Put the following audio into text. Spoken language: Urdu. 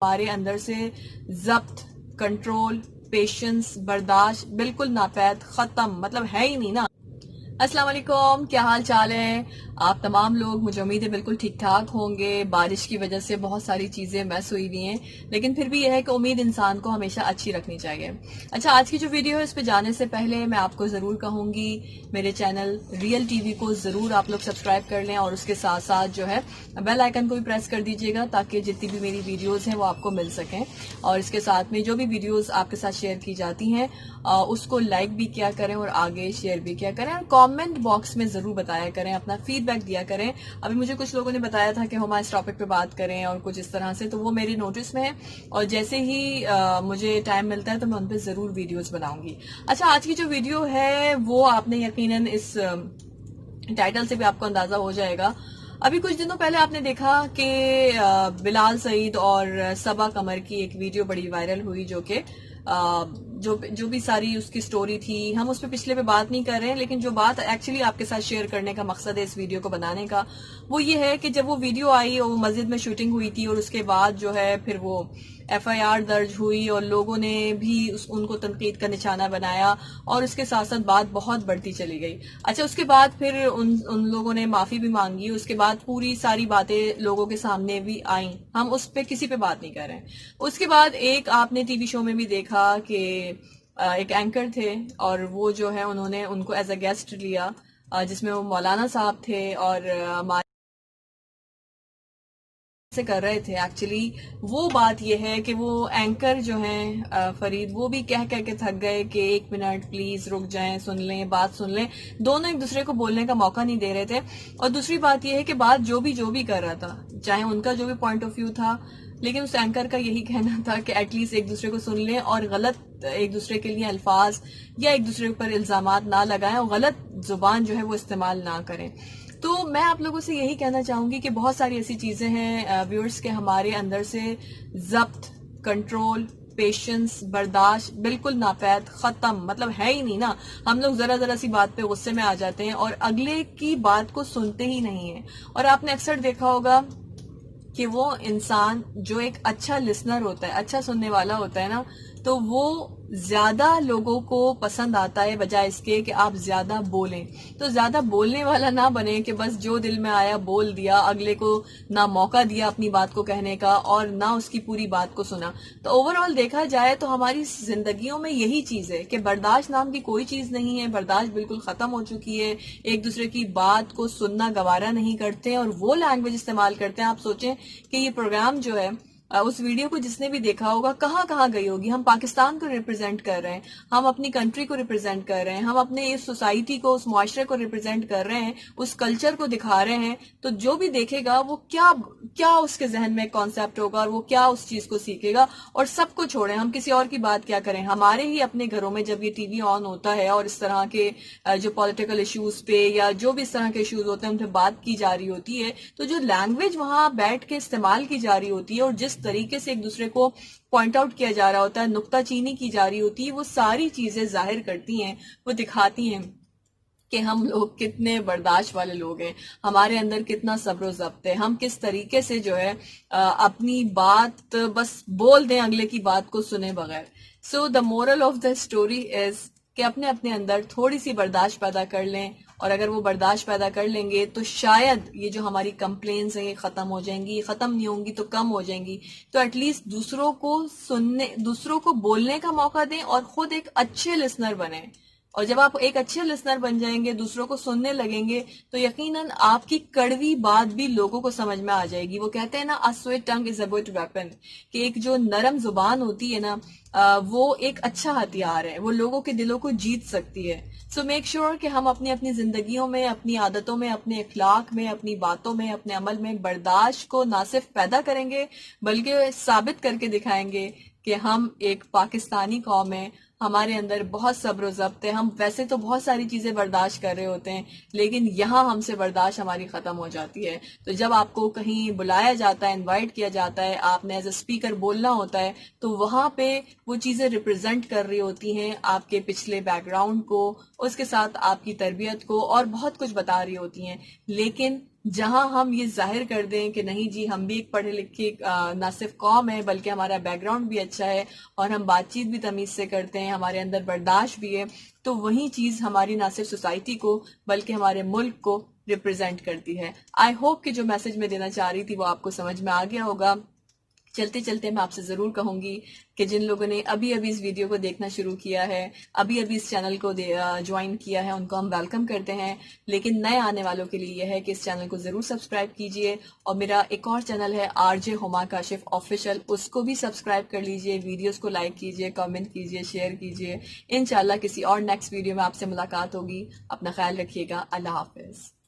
ہمارے اندر سے ضبط، کنٹرول، پیشنس، برداشت بالکل ناپید، ختم، مطلب ہے ہی نہیں نا۔ السلام علیکم، کیا حال چال ہے آپ تمام لوگ؟ مجھے امید ہے بالکل ٹھیک ٹھاک ہوں گے۔ بارش کی وجہ سے بہت ساری چیزیں میس ہوئی ہوئی ہیں، لیکن پھر بھی یہ ہے کہ امید انسان کو ہمیشہ اچھی رکھنی چاہیے۔ اچھا، آج کی جو ویڈیو ہے اس پہ جانے سے پہلے میں آپ کو ضرور کہوں گی میرے چینل ریئل ٹی وی کو ضرور آپ لوگ سبسکرائب کر لیں، اور اس کے ساتھ ساتھ جو ہے بیل آئیکن کو بھی پریس کر دیجیے گا تاکہ جتنی بھی میری ویڈیوز ہیں وہ آپ کو مل سکیں، اور اس کے ساتھ میں جو بھی ویڈیوز آپ کے ساتھ شیئر کی جاتی ہیں اس کو لائک بھی کیا کریں اور آگے شیئر بھی کیا کریں، اور کامنٹ باکس میں ضرور بتایا کریں، اپنا فیڈ بیک دیا کریں۔ ابھی مجھے کچھ لوگوں نے بتایا تھا کہ ہم اس ٹاپک پہ بات کریں اور کچھ اس طرح سے، تو وہ میری نوٹس میں ہے، اور جیسے ہی مجھے ٹائم ملتا ہے تو میں ان پہ ضرور ویڈیوز بناؤں گی۔ اچھا، آج کی جو ویڈیو ہے وہ آپ نے یقیناً اس ٹائٹل سے بھی آپ کو اندازہ ہو جائے گا۔ ابھی کچھ دنوں پہلے آپ نے دیکھا کہ بلال سعید اور صبا قمر کی ایک ویڈیو بڑی وائرل ہوئی، جو کہ جو بھی ساری اس کی سٹوری تھی، ہم اس پہ پچھلے پہ بات نہیں کر رہے ہیں، لیکن جو بات ایکچولی آپ کے ساتھ شیئر کرنے کا مقصد ہے اس ویڈیو کو بنانے کا، وہ یہ ہے کہ جب وہ ویڈیو آئی اور وہ مسجد میں شوٹنگ ہوئی تھی، اور اس کے بعد جو ہے پھر وہ FIR درج ہوئی اور لوگوں نے بھی ان کو تنقید کا نشانہ بنایا، اور اس کے ساتھ ساتھ بات بہت بڑھتی چلی گئی۔ اچھا، اس کے بعد پھر ان لوگوں نے معافی بھی مانگی، اس کے بعد پوری ساری باتیں لوگوں کے سامنے بھی آئیں، ہم اس پہ کسی پہ بات نہیں کر رہے ہیں۔ اس کے بعد ایک آپ نے ٹی وی شو میں بھی دیکھا کہ ایک اینکر تھے، اور وہ جو ہے انہوں نے ان کو ایز اے گیسٹ لیا، جس میں وہ مولانا صاحب تھے، اور ہمارے سے کر رہے تھے۔ ایکچولی وہ بات یہ ہے کہ وہ اینکر جو ہیں فرید، وہ بھی کہہ کہہ کے تھک گئے کہ 1 منٹ پلیز رک جائیں، سن لیں، بات سن لیں۔ دونوں ایک دوسرے کو بولنے کا موقع نہیں دے رہے تھے، اور دوسری بات یہ ہے کہ بات جو بھی کر رہا تھا، چاہے ان کا جو بھی پوائنٹ آف ویو تھا، لیکن اس اینکر کا یہی کہنا تھا کہ ایٹ لیسٹ ایک دوسرے کو سن لیں، اور غلط ایک دوسرے کے لیے الفاظ یا ایک دوسرے پر الزامات نہ لگائیں، اور غلط زبان جو ہے وہ استعمال نہ کریں۔ تو میں آپ لوگوں سے یہی کہنا چاہوں گی کہ بہت ساری ایسی چیزیں ہیں ویورز کے ہمارے اندر سے ضبط، کنٹرول، پیشنس، برداشت بالکل ناپید، ختم، مطلب ہے ہی نہیں نا۔ ہم لوگ ذرا سی بات پہ غصے میں آ جاتے ہیں اور اگلے کی بات کو سنتے ہی نہیں ہیں، اور آپ نے اکثر دیکھا ہوگا کہ وہ انسان جو ایک اچھا لسنر ہوتا ہے، اچھا سننے والا ہوتا ہے نا، تو وہ زیادہ لوگوں کو پسند آتا ہے بجائے اس کے کہ آپ زیادہ بولیں۔ تو زیادہ بولنے والا نہ بنے کہ بس جو دل میں آیا بول دیا، اگلے کو نہ موقع دیا اپنی بات کو کہنے کا اور نہ اس کی پوری بات کو سنا۔ تو اوورآل دیکھا جائے تو ہماری زندگیوں میں یہی چیز ہے کہ برداشت نام کی کوئی چیز نہیں ہے، برداشت بالکل ختم ہو چکی ہے۔ ایک دوسرے کی بات کو سننا گوارا نہیں کرتے، اور وہ لینگویج استعمال کرتے ہیں۔ آپ سوچیں کہ یہ پروگرام جو ہے، اس ویڈیو کو جس نے بھی دیکھا ہوگا کہاں کہاں گئی ہوگی۔ ہم پاکستان کو ریپرزینٹ کر رہے ہیں، ہم اپنی کنٹری کو ریپرزینٹ کر رہے ہیں، ہم اپنے اس سوسائٹی کو، اس معاشرے کو ریپرزینٹ کر رہے ہیں، اس کلچر کو دکھا رہے ہیں۔ تو جو بھی دیکھے گا وہ کیا اس کے ذہن میں کانسیپٹ ہوگا، اور وہ کیا اس چیز کو سیکھے گا۔ اور سب کو چھوڑیں، ہم کسی اور کی بات کیا کریں، ہمارے ہی اپنے گھروں میں جب یہ ٹی وی آن ہوتا ہے اور اس طرح کے جو پولیٹیکل ایشوز پہ یا جو بھی اس طرح کے ایشوز ہوتے ہیں ان پہ بات کی جا رہی ہوتی ہے، تو جو لینگویج وہاں بیٹھ کے استعمال کی جا رہی ہوتی ہے اور جس طریقے سے ایک دوسرے کو پوائنٹ آؤٹ کیا جا رہا ہوتا ہے، نکتہ چینی کی جا رہی ہوتی ہے، وہ ساری چیزیں ظاہر کرتی ہیں، وہ دکھاتی ہیں کہ ہم لوگ کتنے برداشت والے لوگ ہیں، ہمارے اندر کتنا صبر و ضبط ہے، ہم کس طریقے سے جو ہے اپنی بات بس بول دیں اگلے کی بات کو سنے بغیر۔ So the moral of the story is کہ اپنے اندر تھوڑی سی برداشت پیدا کر لیں، اور اگر وہ برداشت پیدا کر لیں گے تو شاید یہ جو ہماری کمپلینس ہیں یہ ختم ہو جائیں گی، یہ ختم نہیں ہوں گی تو کم ہو جائیں گی۔ تو ایٹ لیسٹ دوسروں کو بولنے کا موقع دیں، اور خود ایک اچھے لسنر بنیں۔ اور جب آپ ایک اچھے لسنر بن جائیں گے، دوسروں کو سننے لگیں گے، تو یقیناً آپ کی کڑوی بات بھی لوگوں کو سمجھ میں آ جائے گی۔ وہ کہتے ہیں نا a sweet tongue is a good weapon، کہ ایک جو نرم زبان ہوتی ہے نا، وہ ایک اچھا ہتھیار ہے، وہ لوگوں کے دلوں کو جیت سکتی ہے۔ سو میک شیور کہ ہم اپنی زندگیوں میں، اپنی عادتوں میں، اپنے اخلاق میں، اپنی باتوں میں، اپنے عمل میں برداشت کو نہ صرف پیدا کریں گے بلکہ ثابت کر کے دکھائیں گے کہ ہم ایک پاکستانی قوم ہیں، ہمارے اندر بہت صبر و ضبط ہے۔ ہم ویسے تو بہت ساری چیزیں برداشت کر رہے ہوتے ہیں، لیکن یہاں ہم سے برداشت ہماری ختم ہو جاتی ہے۔ تو جب آپ کو کہیں بلایا جاتا ہے، انوائٹ کیا جاتا ہے، آپ نے ایز اے اسپیکر بولنا ہوتا ہے، تو وہاں پہ وہ چیزیں ریپرزینٹ کر رہی ہوتی ہیں آپ کے پچھلے بیک گراؤنڈ کو، اس کے ساتھ آپ کی تربیت کو، اور بہت کچھ بتا رہی ہوتی ہیں، لیکن جہاں ہم یہ ظاہر کر دیں کہ نہیں جی ہم بھی ایک پڑھے لکھے نہ صرف قوم ہے بلکہ ہمارا بیک گراؤنڈ بھی اچھا ہے اور ہم بات چیت بھی تمیز سے کرتے ہیں، ہمارے اندر برداشت بھی ہے، تو وہی چیز ہماری نہ صرف سوسائٹی کو بلکہ ہمارے ملک کو ریپرزینٹ کرتی ہے۔ آئی ہوپ کہ جو میسج میں دینا چاہ رہی تھی وہ آپ کو سمجھ میں آ گیا ہوگا۔ چلتے چلتے میں آپ سے ضرور کہوں گی کہ جن لوگوں نے ابھی ابھی اس ویڈیو کو دیکھنا شروع کیا ہے، ابھی ابھی اس چینل کو جوائن کیا ہے، ان کو ہم ویلکم کرتے ہیں، لیکن نئے آنے والوں کے لیے یہ ہے کہ اس چینل کو ضرور سبسکرائب کیجئے، اور میرا ایک اور چینل ہے آر جے ہما کاشف آفیشل، اس کو بھی سبسکرائب کر لیجئے، ویڈیوز کو لائک کیجئے، کامنٹ کیجئے، شیئر کیجئے۔ انشاءاللہ کسی اور نیکسٹ ویڈیو میں آپ سے ملاقات ہوگی۔ اپنا خیال رکھیے گا۔ اللہ حافظ۔